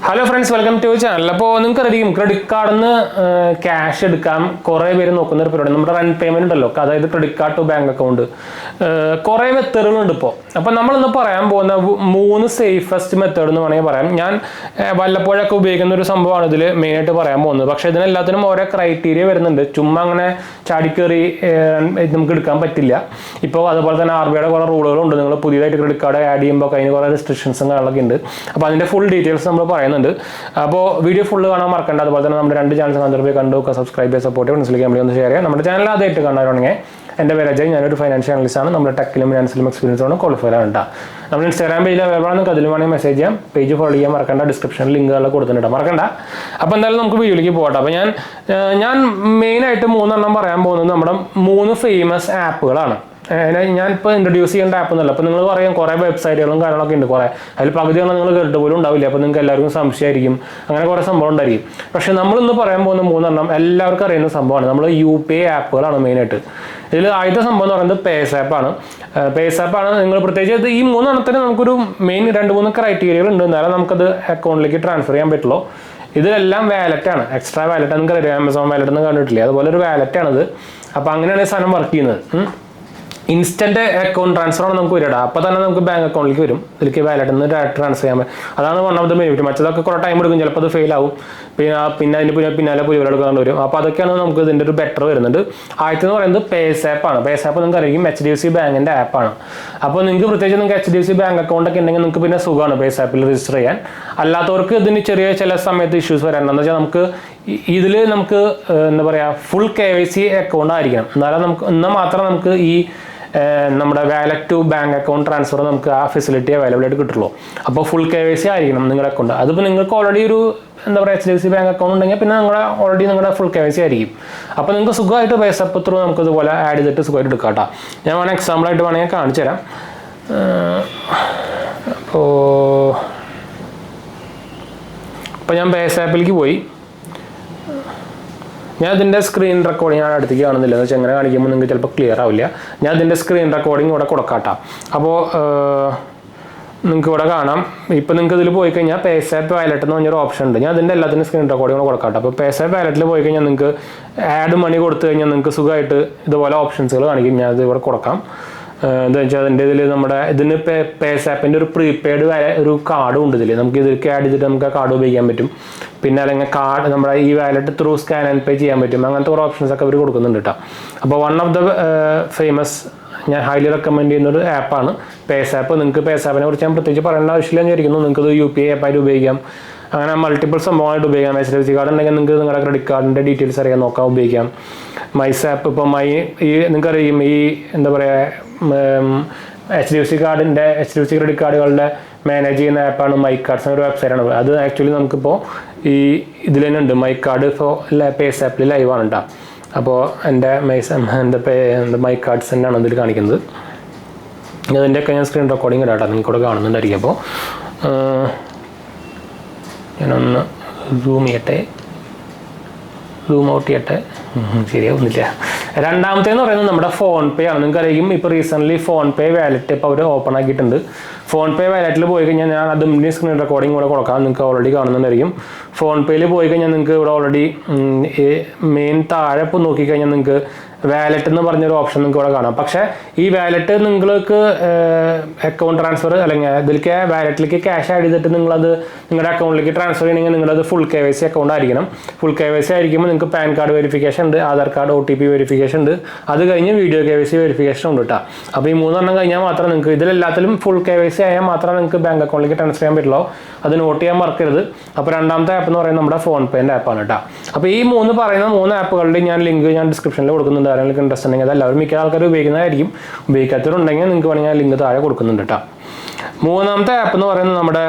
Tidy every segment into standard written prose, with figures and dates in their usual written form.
Hello friends, welcome to channel. അപ്പോൾ നിങ്ങൾക്കറിയാം credit കാർഡിൽ നിന്ന് ക്യാഷ് എടുക്കാൻ കുറേ പേര് നോക്കുന്ന ഒരു പരിപാടി നമ്മുടെ റൺ പേയ്മെന്റ് ഉണ്ടല്ലോ, അതായത് credit card to bank account. കുറേ മെത്തേഡുകളുണ്ട് ഇപ്പോൾ. അപ്പോൾ നമ്മളിന്ന് പറയാൻ പോകുന്ന 3 സേഫസ്റ്റ് മെത്തേഡ് എന്ന് വേണമെങ്കിൽ പറയാം. ഞാൻ വല്ലപ്പോഴൊക്കെ ഉപയോഗിക്കുന്ന ഒരു സംഭവമാണ് ഇതിൽ മെയിനായിട്ട് പറയാൻ പോകുന്നത്. പക്ഷേ ഇതിനെല്ലാത്തിനും ഓരോ ക്രൈറ്റീരിയ വരുന്നുണ്ട്. ചുമ്മാ അങ്ങനെ ചാടിക്കേറി നമുക്ക് എടുക്കാൻ പറ്റില്ല. ഇപ്പോൾ അതുപോലെ തന്നെ RBIയുടെ കുറേ റൂളുകളുണ്ട്. നിങ്ങൾ പുതിയതായിട്ട് ക്രെഡിറ്റ് കാർഡ് ആഡ് ചെയ്യുമ്പോൾ അതിന് കുറേ റെസ്ട്രിക്ഷൻസും കാര്യങ്ങളൊക്കെ ഉണ്ട്. അപ്പോൾ അതിൻ്റെ ഫുൾ ഡീറ്റെയിൽസ് നമ്മൾ പറയുന്നുണ്ട്. അപ്പോൾ വീഡിയോ ഫുള്ള് കാണാൻ മറക്കണ്ട. അതുപോലെ തന്നെ നമ്മുടെ 2 ചാനൽസ് കണ്ടു കണ്ടു സബ്സ്ക്രൈബ് ചെയ്ത് സപ്പോർട്ട് ചെയ്ത് മനസ്സിലേക്ക് നമ്മൾ ഒന്ന് ഷെയർ ചെയ്യാം. നമ്മുടെ ചാനൽ ആദ്യമായിട്ട് കാണാറുണ്ടെങ്കിൽ എൻ്റെ പേര് അജയ്, ഞാനൊരു ഫൈനാൻഷ്യൽ അനലിസ്റ്റ് ആണ്. നമ്മുടെ ടെക്കിലും ഫിനാൻസിലും എക്സ്പീരിയൻസ് ആണ്, ക്വാളിഫൈഡ് ആണ് കേട്ടോ. നമ്മുടെ ഇൻസ്റ്റാഗ്രാം പേജിൽ അവൈലബിൾ ആണ്. അതിൽ വേണമെങ്കിൽ മെസ്സേജ് ചെയ്യാം. പേജ് ഫോളോ ചെയ്യാൻ മറക്കണ്ട. ഡിസ്ക്രിപ്ഷനിൽ ലിങ്കുകളൊക്കെ കൊടുത്തിട്ടുണ്ട്, മറക്കണ്ട. അപ്പോൾ എന്തായാലും നമുക്ക് വീഡിയോയിലേക്ക് പോകട്ടെ. അപ്പോൾ ഞാൻ മെയിനായിട്ട് 3 പറയാൻ പോകുന്നത് നമ്മുടെ 3 ഫേമസ് ആപ്പുകളാണ്. ഞാനിപ്പോൾ ഇൻട്രൊഡ്യൂസ് ചെയ്യേണ്ട ആപ്പ് എന്നല്ല. അപ്പോൾ നിങ്ങൾ പറയാം കുറേ വെബ്സൈറ്റുകളും കാര്യങ്ങളൊക്കെ ഉണ്ട്. കുറേ അതിൽ പകുതിയാണ് നിങ്ങൾ കേട്ട് പോലും ഉണ്ടാവില്ല. അപ്പോൾ നിങ്ങൾക്ക് എല്ലാവർക്കും സംശയമായിരിക്കും, അങ്ങനെ കുറേ സംഭവം ഉണ്ടായിരിക്കും. പക്ഷേ നമ്മളിന്ന് പറയാൻ പോകുന്ന 3 എല്ലാവർക്കും അറിയുന്ന സംഭവമാണ്. നമ്മൾ UPI ആപ്പുകളാണ് മെയിനായിട്ട്. ഇതിൽ ആദ്യത്തെ സംഭവം എന്ന് പറയുന്നത് പേസാപ്പാണ്. പേസാപ്പാണ് നിങ്ങൾ പ്രത്യേകിച്ച് ഈ 3 നമുക്കൊരു മെയിൻ 2-3 ക്രൈറ്റീരിയകൾ ഉണ്ട്. എന്നാലും നമുക്കത് അക്കൗണ്ടിലേക്ക് ട്രാൻസ്ഫർ ചെയ്യാൻ പറ്റുള്ളൂ. ഇതിലെല്ലാം വാലറ്റാണ്, എക്സ്ട്രാ വാലറ്റ്. നിങ്ങൾക്ക് അറിയാം, ആമസോൺ വാലറ്റ് ഒന്നും കണ്ടിട്ടില്ല. അതുപോലെ ഒരു വാലറ്റാണിത്. അപ്പോൾ അങ്ങനെയാണ് ഈ സാധനം വർക്ക് ചെയ്യുന്നത്. ഇൻസ്റ്റന്റ് അക്കൗണ്ട് ട്രാൻസ്ഫർ ആണ് നമുക്ക് വരിക. അപ്പോൾ തന്നെ നമുക്ക് ബാങ്ക് അക്കൗണ്ടിലേക്ക് വരും. ഇതിലേക്ക് വാലറ്റിൽ നിന്ന് ഡയറക്റ്റ് ട്രാൻസ്ഫർ ചെയ്യാൻ പറ്റും. അതാണ് വൺ ഓഫ് ദ ബെനിഫിറ്റ്. മറ്റതൊക്കെ കുറേ ടൈം എടുക്കും, ചിലപ്പോൾ അത് ഫെയിൽ ആവും. പിന്നെ അതിന് പിന്നാലെ പുതിയവരെടുക്കാണ്ട് വരും. അപ്പോൾ അതൊക്കെയാണ് നമുക്ക് ഇതിൻ്റെ ഒരു ബെറ്റർ വരുന്നുണ്ട്. ആദ്യത്തെ പറയുന്നത് പേസാപ്പാണ്. പേസാപ്പ് നിങ്ങൾക്ക് അറിയാം HDFC ബാങ്കിൻ്റെ ആപ്പാണ്. അപ്പോൾ നിങ്ങൾക്ക് പ്രത്യേകിച്ച് നിങ്ങൾക്ക് HDFC ബാങ്ക് അക്കൗണ്ട് ഒക്കെ ഉണ്ടെങ്കിൽ നിങ്ങൾക്ക് പിന്നെ സുഖമാണ് പേസാപ്പിൽ രജിസ്റ്റർ ചെയ്യാൻ. അല്ലാത്തവർക്ക് ഇതിന് ചില സമയത്ത് ഇഷ്യൂസ് വരാൻ. എന്താണെന്ന് വെച്ചാൽ നമുക്ക് ഇതിൽ നമുക്ക് എന്താ പറയുക, ഫുൾ KYC അക്കൗണ്ട് ആയിരിക്കണം. എന്നാൽ മാത്രം നമുക്ക് ഈ നമ്മുടെ wallet to bank account transfer നമുക്ക് ആ ഫെസിലിറ്റി അവൈലബിൾ ആയിട്ട് കിട്ടുള്ളൂ. അപ്പോൾ ഫുൾ KYC ആയിരിക്കണം നിങ്ങളുടെ അക്കൗണ്ട്. അതിപ്പോൾ നിങ്ങൾക്ക് ഓൾറെഡി ഒരു എന്താ പറയുക HDFC ബാങ്ക് അക്കൗണ്ട് ഉണ്ടെങ്കിൽ പിന്നെ നിങ്ങളുടെ ഫുൾ KYC ആയിരിക്കും. അപ്പോൾ നിങ്ങൾക്ക് സുഖമായിട്ട് പേസാപ്പ് ത്രൂ നമുക്ക് ഇതുപോലെ ആഡ് ചെയ്തിട്ട് സുഖമായിട്ട് എടുക്കാം കേട്ടോ. ഞാൻ വേണമെങ്കിൽ എക്സാമ്പിളായിട്ട് വേണമെങ്കിൽ കാണിച്ചു തരാം. അപ്പോൾ ഞാൻ പേസാപ്പിലേക്ക് പോയി. ഞാൻ ഇതിൻ്റെ സ്ക്രീൻ റെക്കോർഡിംഗ് ഞാൻ അടുത്തേക്ക് കാണുന്നില്ല. എന്ന് വെച്ചാൽ എങ്ങനെ കാണിക്കുമ്പോൾ നിങ്ങൾക്ക് ചിലപ്പോൾ ക്ലിയർ ആവില്ല. ഞാൻ ഇതിൻ്റെ സ്ക്രീൻ റെക്കോർഡിംഗ് ഇവിടെ കൊടുക്കാട്ടോ. അപ്പോൾ നിങ്ങൾക്ക് ഇവിടെ കാണാം. ഇപ്പോൾ നിങ്ങൾക്ക് ഇതിൽ പോയി കഴിഞ്ഞാൽ പേസാപ്പ് വാലറ്റ് എന്ന് പറഞ്ഞൊരു ഓപ്ഷൻ ഉണ്ട്. ഞാൻ അതിൻ്റെ എല്ലാത്തിനും സ്ക്രീൻ റെക്കോർഡിംഗ് കൂടെ കൊടുക്കാട്ടോ. അപ്പോൾ പേസാപ്പ് വാലറ്റിൽ പോയി കഴിഞ്ഞാൽ നിങ്ങൾക്ക് ആഡ് മണി കൊടുത്തു കഴിഞ്ഞാൽ നിങ്ങൾക്ക് സുഖമായിട്ട് ഇതുപോലെ ഓപ്ഷൻസുകൾ കാണിക്കും. ഞാൻ ഇത് ഇവിടെ കൊടുക്കാം. എന്താ വെച്ചാൽ അതിൻ്റെ ഇതിന് പേസാപ്പിൻ്റെ ഒരു പ്രീപെയ്ഡ് ഒരു കാർഡും ഉണ്ട് ഇതിൽ. നമുക്ക് ഇതിലേക്ക് ആഡ് ചെയ്തിട്ട് നമുക്ക് ആ കാർഡ് ഉപയോഗിക്കാൻ പറ്റും. പിന്നെ അല്ലെങ്കിൽ കാർഡ് നമ്മുടെ ഈ wallet through scan and pay ചെയ്യാൻ പറ്റും. അങ്ങനത്തെ കുറേ ഓപ്ഷൻസ് ഒക്കെ അവർ കൊടുക്കുന്നുണ്ട് കേട്ടോ. അപ്പോൾ വൺ ഓഫ് ദ ഫേമസ്, ഞാൻ ഹൈലി റെക്കമെൻഡ് ചെയ്യുന്നൊരു ആപ്പാണ് പേസാപ്പ്. നിങ്ങൾക്ക് പേസാപ്പിനെ കുറിച്ച് ഞാൻ പ്രത്യേകിച്ച് പറയേണ്ട ആവശ്യമില്ലെന്ന് വിചാരിക്കുന്നു. നിങ്ങൾക്കത് UPI ആപ്പായിട്ട് ഉപയോഗിക്കാം. അങ്ങനെ മൾട്ടിപ്പിൾ സംഭവമായിട്ട് ഉപയോഗിക്കാം. HDFC കാർഡ് ഉണ്ടെങ്കിൽ നിങ്ങൾക്ക് നിങ്ങളുടെ ക്രെഡിറ്റ് കാർഡിൻ്റെ ഡീറ്റെയിൽസ് അറിയാൻ നോക്കാം, ഉപയോഗിക്കാം. മൈസാപ്പ് ഇപ്പോൾ നിങ്ങൾക്കറിയും ഈ എന്താ പറയുക HDFC ക്രെഡിറ്റ് കാർഡുകളുടെ മാനേജ് ചെയ്യുന്ന ആപ്പാണ് മൈ കാർഡ്സ് എന്നൊരു വെബ്സൈറ്റാണ്. അത് ആക്ച്വലി നമുക്കിപ്പോൾ ഇതിൽ തന്നെ ഉണ്ട്. മൈ കാർഡ് ഇപ്പോൾ പേസാപ്പിൽ ലൈവാണ് കേട്ടോ. അപ്പോൾ എൻ്റെ മൈ കാർഡ്സ് തന്നെയാണ് ഇതിൽ കാണിക്കുന്നത്. അതിൻ്റെയൊക്കെ ഞാൻ സ്ക്രീൻ റെക്കോർഡിങ് ഇടാം കേട്ടോ. നിങ്ങൾക്കൂടെ കാണുന്നുണ്ടായിരിക്കും. അപ്പോൾ ഞാനൊന്ന് സൂം ഔട്ട് ചെയ്യട്ടെ. ശരിയാവുന്നില്ല. രണ്ടാമത്തേന്ന് പറയുന്നത് നമ്മുടെ ഫോൺ പേ ആണ്. നിങ്ങൾക്കറിയാം ഇപ്പോൾ റീസെൻ്റ്ലി ഫോൺ പേ വാലറ്റ് ഇപ്പോൾ അവർ ഓപ്പൺ ആക്കിയിട്ടുണ്ട്. ഫോൺ പേ വാലറ്റിൽ പോയി കഴിഞ്ഞാൽ ഞാൻ അതിൻ്റെ സ്ക്രീൻ റെക്കോർഡിംഗ് കൂടെ കൊടുക്കാം. നിങ്ങൾക്ക് ഓൾറെഡി കാണുന്നുണ്ടായിരിക്കും. ഫോൺ പേയിൽ പോയി കഴിഞ്ഞാൽ നിങ്ങൾക്ക് ഇവിടെ ഓൾറെഡി മെയിൻ താഴെ ഇപ്പോൾ നോക്കിക്കഴിഞ്ഞാൽ നിങ്ങൾക്ക് വാലറ്റ് എന്ന് പറഞ്ഞൊരു ഓപ്ഷൻ നിങ്ങൾക്ക് ഇവിടെ കാണാം. പക്ഷേ ഈ വാലറ്റ് നിങ്ങൾക്ക് അക്കൗണ്ട് ട്രാൻസ്ഫർ അല്ലെങ്കിൽ ഇതിലേക്ക് വാലറ്റിലേക്ക് ക്യാഷ് ആഡ് ചെയ്തിട്ട് നിങ്ങളത് നിങ്ങളുടെ അക്കൗണ്ടിലേക്ക് ട്രാൻസ്ഫർ ചെയ്യണമെങ്കിൽ നിങ്ങളത് ഫുൾ KYC അക്കൗണ്ട് ആയിരിക്കണം. ഫുൾ KYC ആയിരിക്കുമ്പോൾ നിങ്ങൾക്ക് പാൻ കാർഡ് വെരിഫിക്കേഷൻ ഉണ്ട്, ആധാർ കാർഡ് OTP വെരിഫിക്കേഷൻ ഉണ്ട്. അത് കഴിഞ്ഞ് വീഡിയോ KYC വെരിഫിക്കേഷൻ ഉണ്ട് കേട്ടോ. അപ്പോൾ ഈ 3 കഴിഞ്ഞാൽ മാത്രം നിങ്ങൾക്ക് ഇതിലെല്ലാത്തിലും ഫുൾ KYC ആയാൽ മാത്രമേ നിങ്ങൾക്ക് ബാങ്ക് അക്കൗണ്ടിലേക്ക് ട്രാൻസ്ഫർ ചെയ്യാൻ പറ്റുള്ളൂ. അത് നോട്ട് ചെയ്യാൻ മറക്കരുത്. അപ്പോൾ രണ്ടാമത്തെ ആപ്പ് എന്ന് പറയുന്നത് നമ്മുടെ ഫോൺ പേൻ്റെ ആപ്പാണ് കേട്ടോ. അപ്പോൾ ഈ പറയുന്ന 3 ആപ്പുകളുടെ ലിങ്ക് ഞാൻ ഡിസ്ക്രിപ്ഷനിൽ കൊടുക്കുന്നുണ്ട്. ആരെങ്കിലും ഇൻട്രസ്റ്റ് ഉണ്ടെങ്കിൽ അതെല്ലാവരും മിക്ക ആൾക്കാർ ഉപയോഗിക്കുന്നതായിരിക്കും. ഉപയോഗിക്കാത്തവരുണ്ടെങ്കിൽ നിങ്ങൾക്ക് വേണമെങ്കിൽ ലിങ്ക് താഴെ കൊടുക്കുന്നുണ്ട് കേട്ടോ. 3ാമത്തെ ആപ്പ് എന്ന് പറയുന്നത് നമ്മുടെ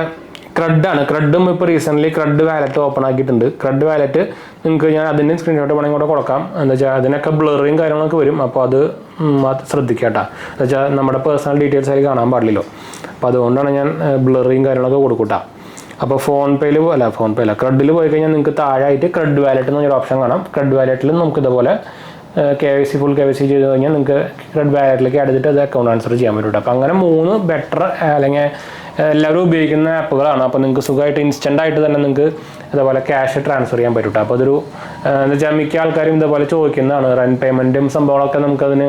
ക്രെഡാണ്. ക്രെഡും ഇപ്പോൾ റീസെൻ്റ്ലി ക്രെഡ് വാലറ്റ് ഓപ്പൺ ആക്കിയിട്ടുണ്ട്. ക്രെഡ് വാലറ്റ് നിങ്ങൾക്ക് ഞാൻ അതിൻ്റെ സ്ക്രീൻഷോട്ട് വേണമെങ്കിൽ കൂടെ കൊടുക്കാം. എന്താ വെച്ചാൽ അതിനൊക്കെ ബ്ലറിയും കാര്യങ്ങളൊക്കെ വരും. അപ്പോൾ അത് ശ്രദ്ധിക്കുക കേട്ടോ. എന്താ വെച്ചാൽ നമ്മുടെ പേഴ്സണൽ ഡീറ്റെയിൽസ് ആയി കാണാൻ പാടില്ലല്ലോ. അപ്പോൾ അതുകൊണ്ടാണ് ഞാൻ ബ്ലറിയും കാര്യങ്ങളൊക്കെ കൊടുക്കൂട്ടാ. അപ്പോൾ ഫോൺ പേയിൽ ക്രെഡിൽ പോയി കഴിഞ്ഞാൽ നിങ്ങൾക്ക് താഴെയായിട്ട് ക്രെഡ് വാലറ്റ് എന്ന് പറഞ്ഞൊരു ഓപ്ഷൻ കാണാം. ക്രെഡ് വാലറ്റിൽ നമുക്ക് ഇതുപോലെ ഫുൾ KYC ചെയ്ത് കഴിഞ്ഞാൽ നിങ്ങൾക്ക് ക്രെഡിറ്റ് വാലറ്റിലേക്ക് എടുത്തിട്ട് അത് അക്കൗണ്ട് ട്രാൻസ്ഫർ ചെയ്യാൻ പറ്റും. അപ്പോൾ അങ്ങനെ 3 ബെറ്റർ അല്ലെങ്കിൽ എല്ലാവരും ഉപയോഗിക്കുന്ന ആപ്പുകളാണ്. അപ്പോൾ നിങ്ങൾക്ക് സുഖമായിട്ട് ഇൻസ്റ്റൻ്റ് ആയിട്ട് തന്നെ നിങ്ങൾക്ക് ഇതേപോലെ ക്യാഷ് ട്രാൻസ്ഫർ ചെയ്യാൻ പറ്റും. അപ്പോൾ അതൊരു എന്താ വെച്ചാൽ മിക്ക ആൾക്കാരും ഇതേപോലെ ചോദിക്കുന്നതാണ്. റൺ പേയ്മെൻറ്റും സംഭവങ്ങളൊക്കെ നമുക്കതിന്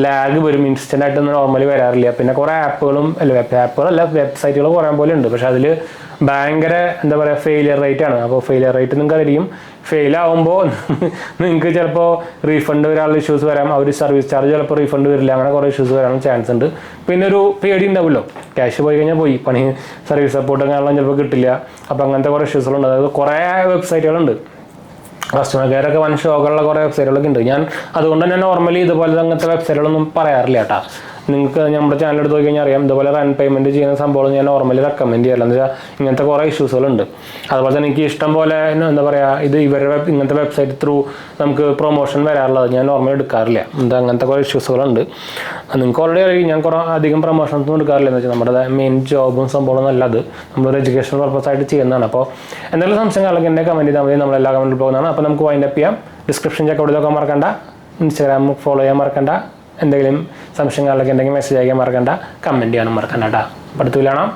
ലാഗ് വരും, ഇൻസ്റ്റൻ്റ് ആയിട്ട് നോർമലി വരാറില്ല. പിന്നെ കുറേ ആപ്പുകളും ആപ്പുകളല്ല വെബ്സൈറ്റുകൾ കുറേ പോലെ ഉണ്ട്. പക്ഷെ അതിൽ ഭയങ്കര എന്താ പറയുക ഫെയിലിയർ റേറ്റ് ആണ്. അപ്പോൾ ഫെയിലിയർ റേറ്റ് നിങ്ങൾക്ക് അറിയും. ഫെയിൽ ആവുമ്പോൾ നിങ്ങൾക്ക് ചിലപ്പോൾ റീഫണ്ട് വരാനുള്ള ഇഷ്യൂസ് വരാം. അവർ സർവീസ് ചാർജ് ചിലപ്പോൾ റീഫണ്ട് വരില്ല. അങ്ങനെ കുറേ ഇഷ്യൂസ് വരാനുള്ള ചാൻസ് ഉണ്ട്. പിന്നെ ഒരു പേടി ഉണ്ടാവുമല്ലോ, ക്യാഷ് പോയി കഴിഞ്ഞാൽ പോയി, പണി സർവീസ് സപ്പോർട്ട് അങ്ങനെയുള്ള ചിലപ്പോൾ കിട്ടില്ല. അപ്പോൾ അങ്ങനത്തെ കുറേ ഇഷ്യൂസുകളുണ്ട്. അതായത് കുറേ വെബ്സൈറ്റുകളുണ്ട്, കസ്റ്റമർ കെയർ ഒക്കെ വൻ ഷോകളുള്ള കുറേ വെബ്സൈറ്റുകളൊക്കെ ഉണ്ട്. ഞാൻ അതുകൊണ്ട് തന്നെ നോർമലി ഇതുപോലെ അങ്ങനത്തെ വെബ്സൈറ്റുകളൊന്നും പറയാറില്ല കേട്ടോ. നിങ്ങൾക്ക് നമ്മുടെ ചാനൽ എടുത്ത് നോക്കി കഴിഞ്ഞാൽ അറിയാം, ഇതുപോലെ റൺ പേയ്മെൻറ്റ് ചെയ്യുന്ന സംഭവം ഞാൻ നോർമലി റെക്കമെൻഡ് ചെയ്യാറില്ല. എന്ന് വെച്ചാൽ ഇങ്ങനത്തെ കുറേ ഇഷ്യൂസുകളുണ്ട്. അതുപോലെ തന്നെ എനിക്ക് ഇഷ്ടം പോലെ എന്താ പറയുക, ഇത് ഇവരുടെ ഇങ്ങനത്തെ വെബ്സൈറ്റ് ത്രൂ നമുക്ക് പ്രൊമോഷൻ വരാറുള്ളത് ഞാൻ നോർമലി എടുക്കാറില്ല. അങ്ങനത്തെ കുറേ ഇഷ്യൂസുകളുണ്ട്. നിങ്ങൾക്ക് ഓൾറെഡി അറിയാം, ഞാൻ കുറേ അധികം പ്രൊമോഷൻസൊന്നും എടുക്കാറില്ല. എന്ന് വെച്ചാൽ നമ്മുടെ മെയിൻ ജോബും സംഭവം നല്ലത് നമ്മളൊരു എഡ്യൂക്കേഷൻ പർപ്പസ് ആയിട്ട് ചെയ്യുന്നതാണ്. അപ്പോൾ എന്തെങ്കിലും സംശയങ്ങളൊക്കെ എന്നെ കമൻറ്റ് ചെയ്താൽ മതി, നമ്മളെല്ലാ കമൻറ്റിൽ പോകുന്നതാണ്. അപ്പോൾ നമുക്ക് വൈൻഡ് അപ്പ് ചെയ്യാം. ഡിസ്ക്രിപ്ഷൻ ചെക്ക് ഔട്ട് നോക്കാൻ മറക്കണ്ട, ഇൻസ്റ്റാഗ്രാം ഫോളോ ചെയ്യാൻ മറക്കണ്ട, എന്തെങ്കിലും സംശയങ്ങളൊക്കെ ഉണ്ടെങ്കിൽ മെസ്സേജ് അയക്കാൻ മറക്കണ്ട, കമൻറ്റ് ചെയ്യാനും മറക്കണ്ട കേട്ടോ. അടുത്ത് കാണാം.